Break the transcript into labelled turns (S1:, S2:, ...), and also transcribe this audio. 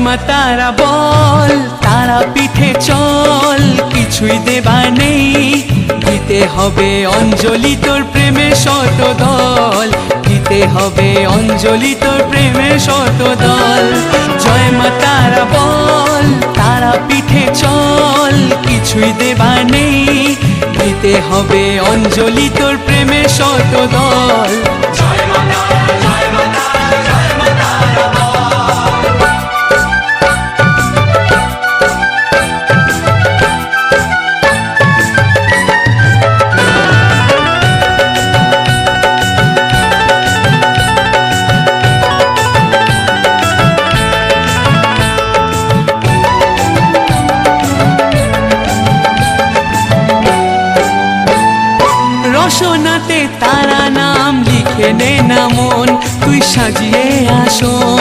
S1: মা তারা বল, তারা পিঠে চল, কিছুই দেবার নেই, দিতে হবে অঞ্জলি তোর প্রেমের শতদল, দিতে হবে অঞ্জলি তোর প্রেমের শতদল। জয় মা তারা বল, তারা পিঠে চল, কিছুই দেবার নেই, দিতে হবে অঞ্জলি তোর প্রেমের শতদল। জয় মা তারা, জয় মা তারা, জয় মা তারা বল। রসনাতে তারা নাম লিখে নে না মন, তুই সাজিয়ে আসন,